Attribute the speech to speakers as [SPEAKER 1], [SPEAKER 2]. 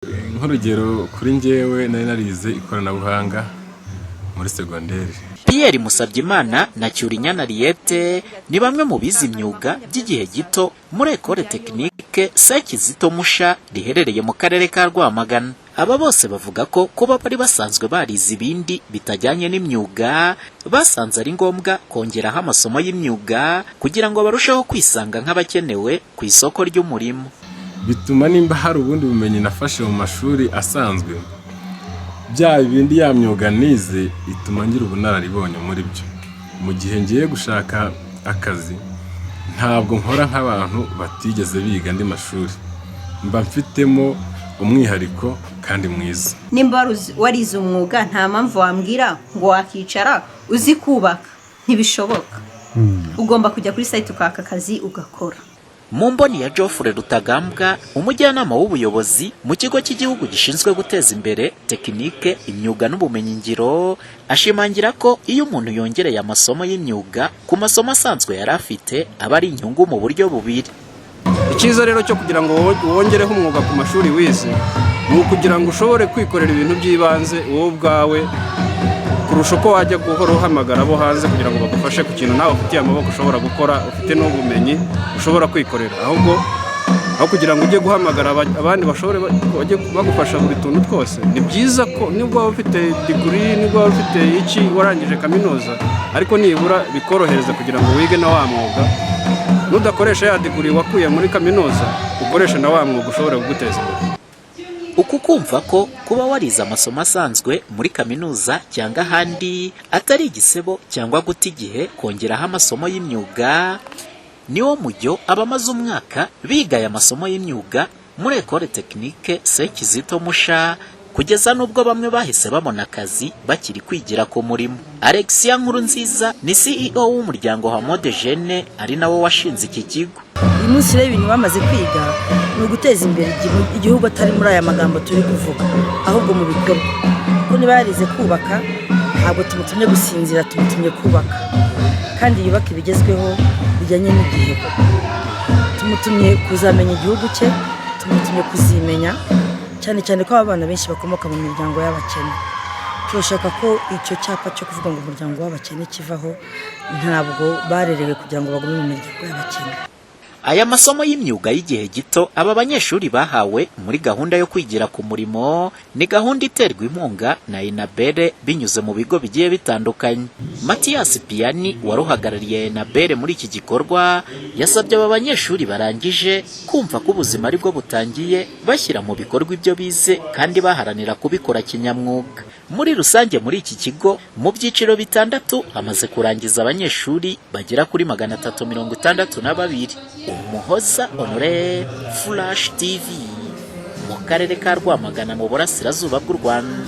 [SPEAKER 1] Nk'urugero kuri njyewe nari narize ikoranabuhanga muri segonderi.
[SPEAKER 2] Pierre Musabyimana na Cyurinyana Riette ni bamwe mu bize imyuga by'igihe gito muri Ecole Technique Sekizito Musha riherereye mu karere ka Rwamagana. Aba bose bavuga ko kuba bari basanzwe barize ibindi bitajyanye n'imyuga, basanze ari ngombwa kongeraho amasomo y'imyuga kugira ngo barusheho kwisanga nk'abakenewe ku isoko ry'umurimo.
[SPEAKER 1] Bituma nimba hari ubundi bumenyi nafashe mu mashuri asanzwe, bya bindi ya myuga nize ituma ngira ubunararibonye muri byo. Mu gihe ngiye gushaka akazi, ntabwo nkora nk'abantu batigeze biga andi mashuri. Mba mfitemo umwihariko kandi mwiza.
[SPEAKER 3] Nimba warize umwuga nta mpamvu wambwira ngo wakicara uzi kubaka, ntibishoboka. Ugomba kujya kuri site ukaka akazi ugakora.
[SPEAKER 2] Mu mboni ya Geoffrey Rutagambwa, umujyanama w'ubuyobozi mu kigo cy'igihugu gishinzwe guteza imbere tekinike, imyuga n'ubumenyi ngiro, ashimangira ko iyo umuntu yongereye amasomo y'imyuga ku masomo asanzwe yari afite, aba ari inyungu mu buryo bubiri.
[SPEAKER 4] Icyiza rero cyo kugira ngo wongereho umwuga ku mashuri wize, ni ukugira ngo ushobore kwikorera ibintu by'ibanze wowe ubwawe, kurusha uko wajya guhora uhamagara abo hanze kugira ngo bagufashe ku kintu nawe ufitiye amaboko ushobora gukora, ufite n'ubumenyi ushobora kwikorera. Ahubwo aho kugira ngo ujye guhamagara abandi bashobore bagufasha buri tuntu twose, ni byiza ko nibwo waba ufite degree, nibwo waba ufite iki warangije kaminuza, ariko nibura bikorohereza kugira ngo wige na wa mwuga. Nudakoresha ya degree wakuye muri kaminuza, ukoresha na wa mwuga ushobora kuguteza imbere.
[SPEAKER 2] Uku kumva ko kuba warize amasomo asanzwe muri kaminuza cyangwa ahandi atari igisebo cyangwa guta igihe kongeraho amasomo y'imyuga, niwo mujyo abamaze umwaka biga aya masomo y'imyuga muri Ecole Technique Sekizito Musha, kugeza n'ubwo bamwe bahise babona akazi bakiri kwigira ku murimo. Alexia Nkurunziza ni CEO w'umuryango Hamode Jeune, ari nawo washinze iki kigo.
[SPEAKER 5] Uyu munsi rero ibintu bamaze kwiga ni uguteza imbere igihugu atari muri aya magambo turi kuvuga, ahubwo mu bikorwa. Kuko niba yarize kubaka, ntabwo tumutumye gusinzira, tumutumye kubaka kandi yubaka ibigezweho bijyanye n'igihe. Tumutumye kuzamenya igihugu cye, tumutumye kuzimenya, cyane cyane ko abana benshi bakomoka mu miryango y'abakene. Turashaka ko icyo cyapa cyo kuvuga ngo umuryango w'abakene kivaho, ntabwo barerewe kugira ngo bagume mu miryango y'abakene.
[SPEAKER 2] Aya masomo y'imyuga y'igihe gito aba banyeshuri bahawe muri gahunda yo kwigira ku murimo, ni gahunda iterwa inkunga na Enabere binyuze mu bigo bigiye bitandukanye. Mathias Piani waruhagarariye Enabere muri iki gikorwa, yasabye aba banyeshuri barangije kumva ko ubuzima ari bwo butangiye, bashyira mu bikorwa ibyo bize kandi baharanira kubikora kinyamwuga. Muri rusange muri iki kigo mu byiciro bitandatu hamaze kurangiza abanyeshuri bagera kuri 362. Umuhoza Honore, Flash TV, mu karere ka Rwamagana mu burasirazuba bw'u Rwanda.